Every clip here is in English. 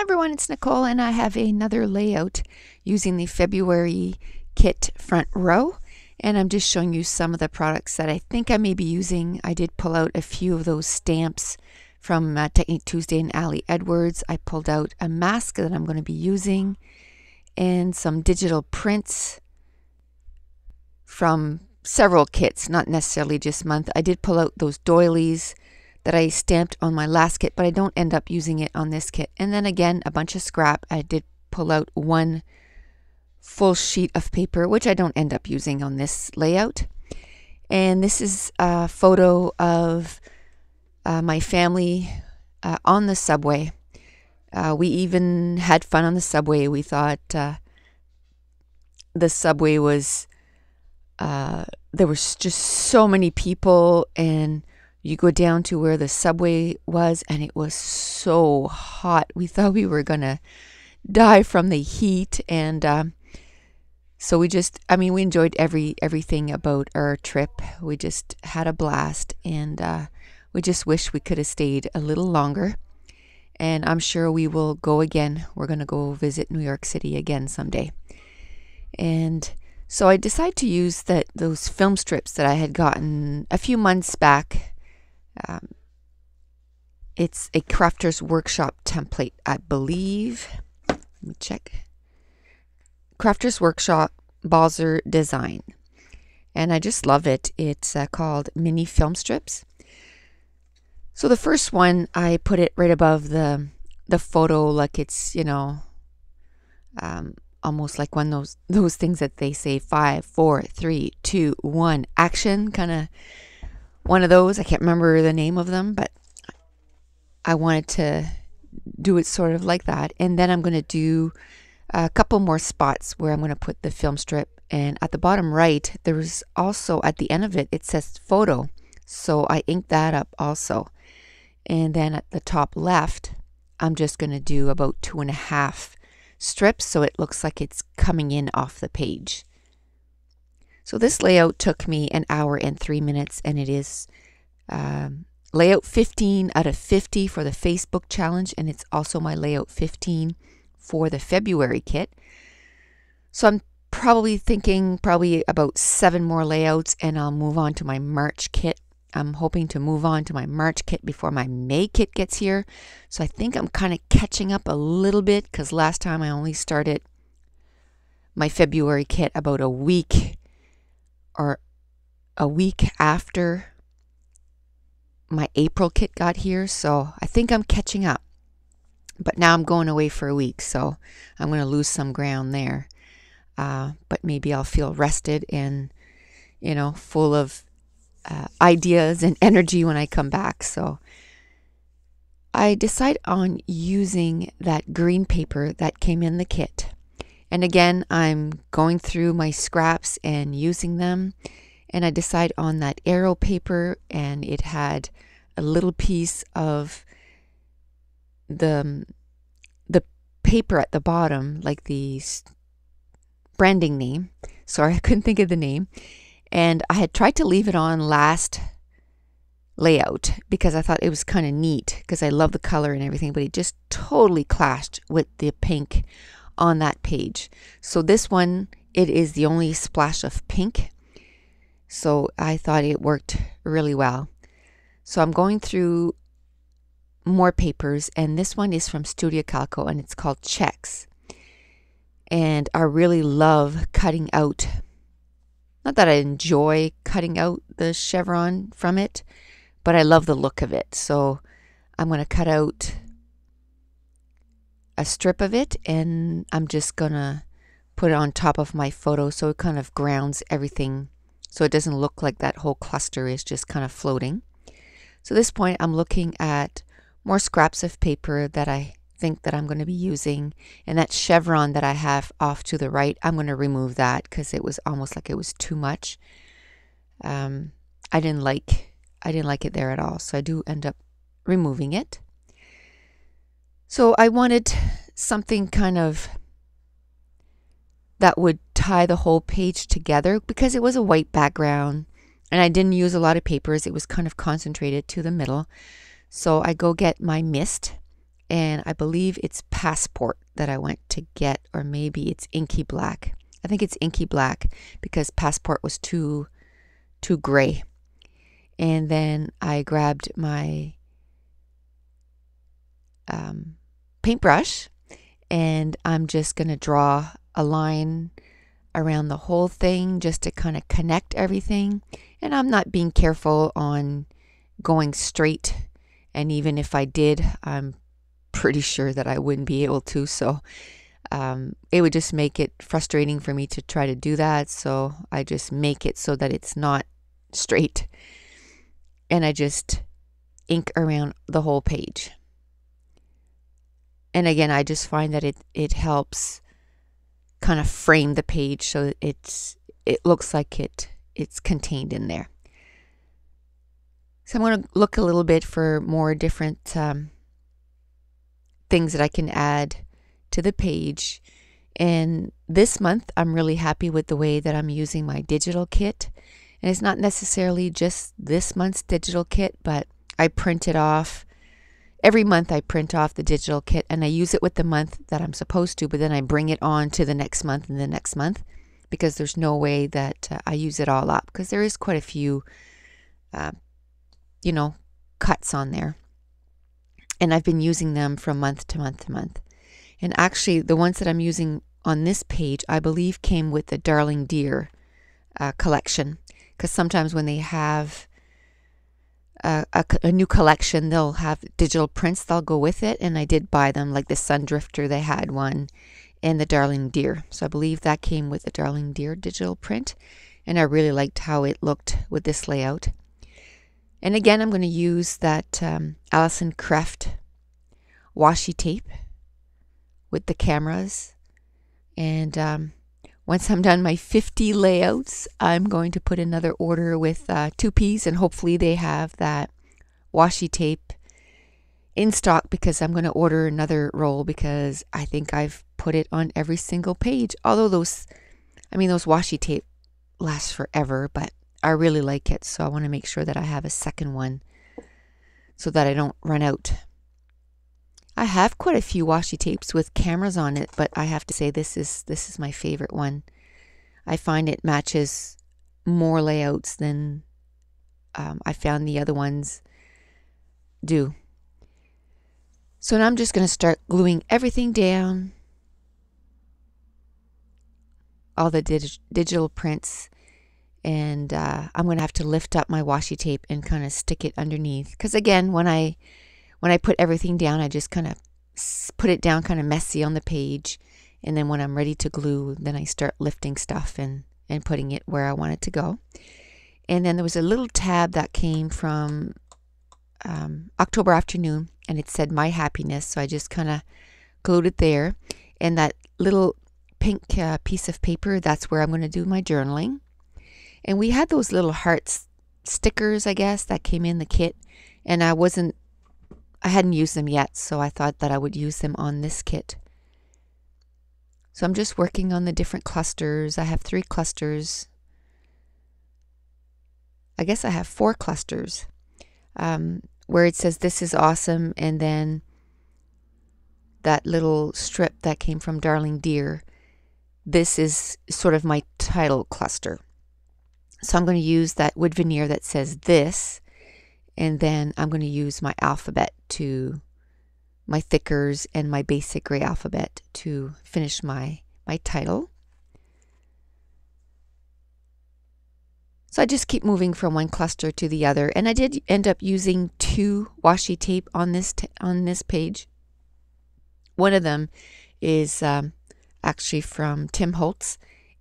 everyone, it's Nicole and I have another layout using the February kit front row, and I'm just showing you some of the products that I think I may be using. I did pull out a few of those stamps from Technique Tuesday and Ali Edwards. I pulled out a mask that I'm going to be using and some digital prints from several kits, not necessarily just month. I did pull out those doilies that I stamped on my last kit, but I don't end up using it on this kit. And then again, a bunch of scrap. I did pull out one full sheet of paper, which I don't end up using on this layout. And this is a photo of my family on the subway. We even had fun on the subway. We thought the subway was, there was just so many people, and you go down to where the subway was and it was so hot. We thought we were going to die from the heat. And so we enjoyed everything about our trip. We just had a blast, and we just wish we could have stayed a little longer. And I'm sure we will go again. We're going to go visit New York City again someday. And so I decided to use those film strips that I had gotten a few months back. It's a Crafter's Workshop template, I believe. Let me check. Crafter's Workshop Balzer design. And I just love it. It's called Mini Film Strips. So the first one, I put it right above the photo, like it's, almost like one of those things that they say 5, 4, 3, 2, 1 action, kind of one of those. I can't remember the name of them, but I wanted to do it sort of like that. And then I'm going to do a couple more spots where I'm going to put the film strip. And at the bottom right, there's also at the end of it, it says photo. So I inked that up also. And then at the top left, I'm just going to do about 2.5 strips, so it looks like it's coming in off the page. So this layout took me 1 hour and 3 minutes, and it is layout 15 out of 50 for the Facebook challenge, and it's also my layout 15 for the February kit. So I'm probably thinking about 7 more layouts, and I'll move on to my March kit. I'm hoping to move on to my March kit before my May kit gets here. So I think I'm kind of catching up a little bit, because last time I only started my February kit about a week after my April kit got here. So I think I'm catching up. But now I'm going away for a week, so I'm going to lose some ground there. But maybe I'll feel rested and, full of ideas and energy when I come back. So I decide on using that green paper that came in the kit. And again, I'm going through my scraps and using them. And I decide on that arrow paper, and it had a little piece of the paper at the bottom, like the branding name. Sorry, I couldn't think of the name. And I had tried to leave it on last layout because I thought it was kind of neat, because I love the color and everything, but it just totally clashed with the pink on that page. So this one, it is the only splash of pink. So I thought it worked really well. So I'm going through more papers, and this one is from Studio Calico, and it's called Checks. And I really love cutting out, not that I enjoy cutting out the chevron from it, but I love the look of it. So I'm going to cut out a strip of it, and I'm just going to put it on top of my photo so it kind of grounds everything, so it doesn't look like that whole cluster is just kind of floating. So at this point, I'm looking at more scraps of paper that I think that I'm going to be using, and that chevron that I have off to the right, I'm going to remove that because it was almost like it was too much. I didn't like it there at all, so I do end up removing it. So I wanted something kind of that would tie the whole page together, because it was a white background and I didn't use a lot of papers. It was kind of concentrated to the middle. So I go get my mist and I believe it's Passport that I went to get, or maybe it's Inky Black. I think it's Inky Black because Passport was too gray. And then I grabbed my paintbrush, and I'm just going to draw a line around the whole thing just to kind of connect everything. And I'm not being careful on going straight, and even if I did, I'm pretty sure that I wouldn't be able to, so it would just make it frustrating for me to try to do that. So I just make it so that it's not straight, and I just ink around the whole page. And again, I just find that it helps kind of frame the page so it looks like it's contained in there. So I'm going to look a little bit for more different things that I can add to the page. And this month, I'm really happy with the way that I'm using my digital kit. And it's not necessarily just this month's digital kit, but I print it off. Every month I print off the digital kit, and I use it with the month that I'm supposed to, but then I bring it on to the next month and the next month, because there's no way that I use it all up, because there is quite a few cuts on there. And I've been using them from month to month to month. And actually, the ones that I'm using on this page, I believe came with the Darling Deer collection. Because sometimes when they have a new collection, they'll have digital prints that'll go with it. And I did buy them, like the Sun Drifter, they had one, and the Darling Deer. So I believe that came with the Darling Deer digital print. And I really liked how it looked with this layout. And again, I'm going to use that Alison Kreft washi tape with the cameras. And once I'm done my 50 layouts, I'm going to put another order with 2Ps, and hopefully they have that washi tape in stock, because I'm going to order another roll, because I think I've put it on every single page. Although those washi tape lasts forever, but I really like it, so I want to make sure that I have a second one so that I don't run out. I have quite a few washi tapes with cameras on it, but I have to say this is my favorite one. I find it matches more layouts than I found the other ones do. So now I'm just going to start gluing everything down, all the digital prints. And I'm going to have to lift up my washi tape and kind of stick it underneath. Because again, when I put everything down, I just kind of put it down kind of messy on the page. And then when I'm ready to glue, then I start lifting stuff and putting it where I want it to go. And then there was a little tab that came from October Afternoon, and it said My Happiness. So I just kind of glued it there. And that little pink piece of paper, that's where I'm going to do my journaling. And we had those little hearts stickers, I guess, that came in the kit. And I hadn't used them yet, so I thought that I would use them on this kit. So I'm just working on the different clusters. I have 3 clusters. I guess I have 4 clusters where it says "This is awesome," and then that little strip that came from Darling Deer. This is sort of my title cluster. So I'm going to use that wood veneer that says "this," and then I'm going to use my alphabet my thickers and my basic gray alphabet to finish my title. So I just keep moving from one cluster to the other, and I did end up using 2 washi tape on this page. One of them is actually from Tim Holtz,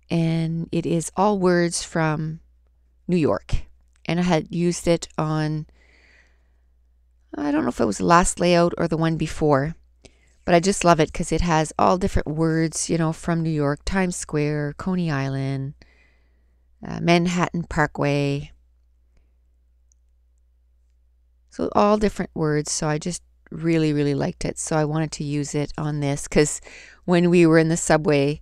and it is all words from New York. And I had used it on, I don't know if it was the last layout or the one before, but I just love it because it has all different words, from New York: Times Square, Coney Island, Manhattan Parkway. So all different words. So I just really, really liked it. So I wanted to use it on this, because when we were in the subway,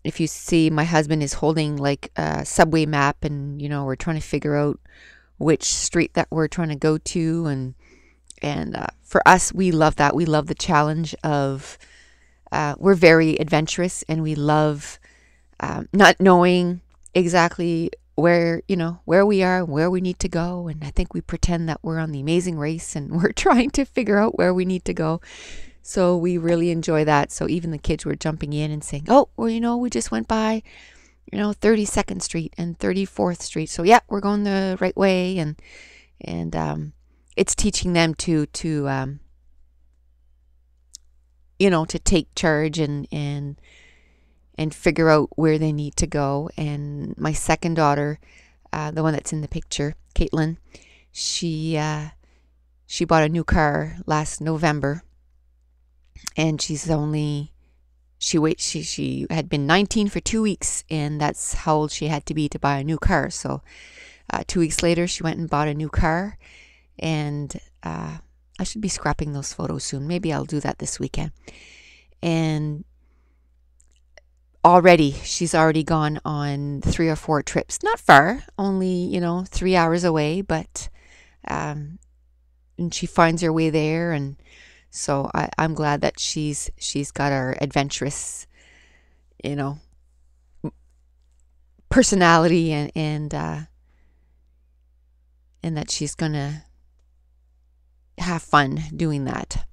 if you see, my husband is holding like a subway map, and we're trying to figure out which street that we're trying to go to, And for us, we love that. We love the challenge of, we're very adventurous, and we love not knowing exactly where we are, where we need to go. And I think we pretend that we're on the Amazing Race and we're trying to figure out where we need to go. So we really enjoy that. So even the kids were jumping in and saying, oh, well, we just went by 32nd Street and 34th Street. So yeah, we're going the right way. And it's teaching them to take charge and figure out where they need to go. And my second daughter, the one that's in the picture, Caitlin, she bought a new car last November, and she had been 19 for 2 weeks, and that's how old she had to be to buy a new car. So 2 weeks later, she went and bought a new car, and I should be scrapping those photos soon. Maybe I'll do that this weekend. And she's already gone on 3 or 4 trips. Not far, only 3 hours away, but and she finds her way there. And so I'm glad that she's got our adventurous personality, and that she's gonna have fun doing that.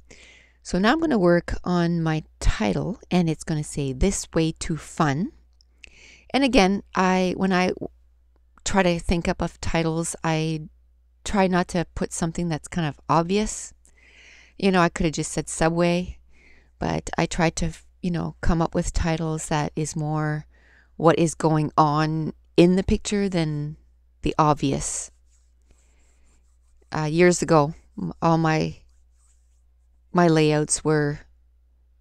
So now I'm going to work on my title, and it's going to say "This Way to Fun." And again, when I try to think up of titles, I try not to put something that's kind of obvious. I could have just said Subway, but I try to come up with titles that is more what is going on in the picture than the obvious. Years ago, all my layouts my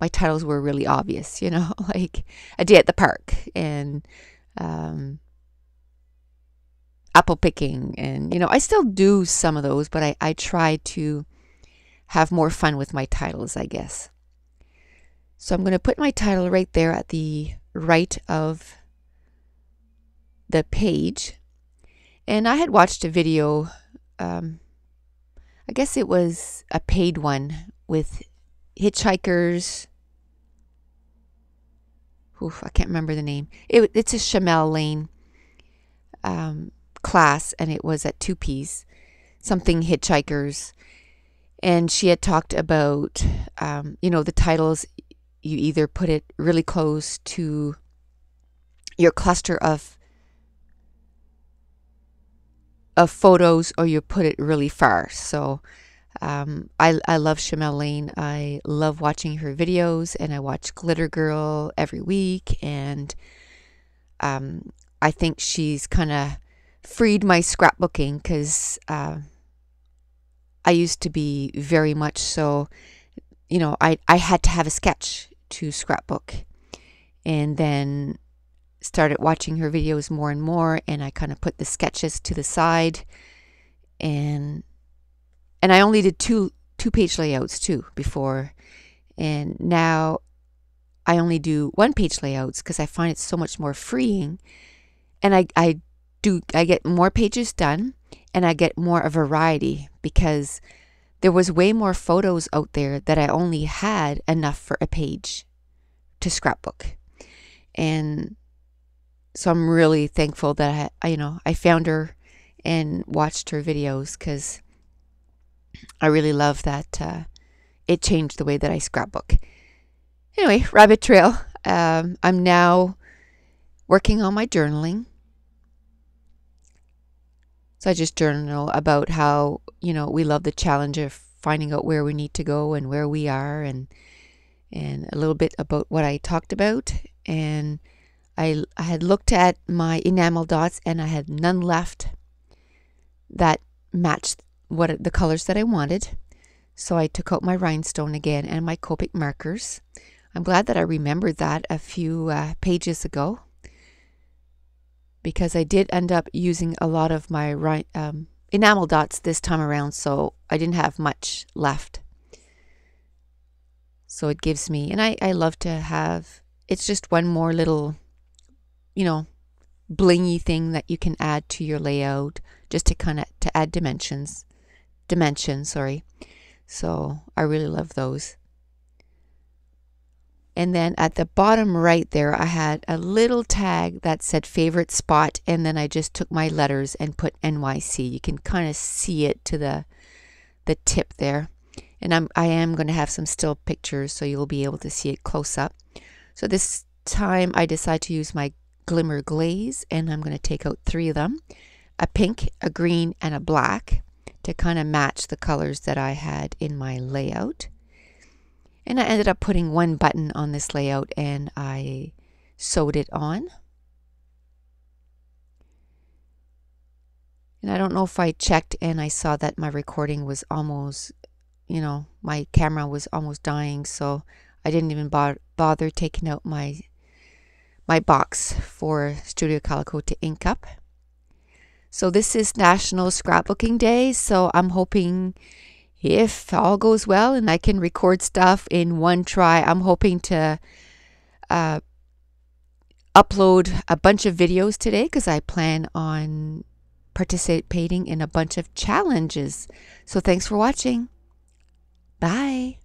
titles were really obvious, like A Day at the Park and apple picking. And, I still do some of those, but I try to have more fun with my titles, I guess. So I'm going to put my title right there at the right of the page. And I had watched a video, I guess it was a paid one, with hitchhikers. I can't remember the name. It's a Chamel Lane class, and it was at 2Ps, something hitchhikers. And she had talked about, the titles, you either put it really close to your cluster of photos, or you put it really far. So I love Chamel Lane. I love watching her videos, and I watch Glitter Girl every week. And I think she's kind of freed my scrapbooking, because I used to be very much so, I had to have a sketch to scrapbook, and then started watching her videos more and more, and I kind of put the sketches to the side, and I only did two page layouts too before, and now I only do 1-page layouts because I find it so much more freeing, and I get more pages done, and I get more of a variety, because there was way more photos out there that I only had enough for a page to scrapbook. And so I'm really thankful that I found her and watched her videos, because I really love that it changed the way that I scrapbook. Anyway, rabbit trail. I'm now working on my journaling. So I just journal about how, we love the challenge of finding out where we need to go and where we are, and a little bit about what I talked about. And I had looked at my enamel dots, and I had none left that matched the colors that I wanted. So I took out my rhinestone again and my Copic markers. I'm glad that I remembered that a few pages ago, because I did end up using a lot of my enamel dots this time around, so I didn't have much left. So it gives me, and I love to have, it's just one more little, blingy thing that you can add to your layout, just to kind of, to add dimensions, sorry. So I really love those. And then at the bottom right there, I had a little tag that said favorite spot, and then I just took my letters and put NYC. You can kind of see it to the tip there. And I am going to have some still pictures so you'll be able to see it close up. So this time I decided to use my Glimmer Glaze, and I'm going to take out 3 of them, a pink, a green, and a black, to kind of match the colors that I had in my layout. And I ended up putting 1 button on this layout, and I sewed it on. And I don't know if I checked and I saw that my recording was almost, my camera was almost dying, so I didn't even bother taking out my box for Studio Calico to ink up. So this is National Scrapbooking Day, so I'm hoping, if all goes well and I can record stuff in one try, I'm hoping to upload a bunch of videos today, because I plan on participating in a bunch of challenges. So thanks for watching. Bye.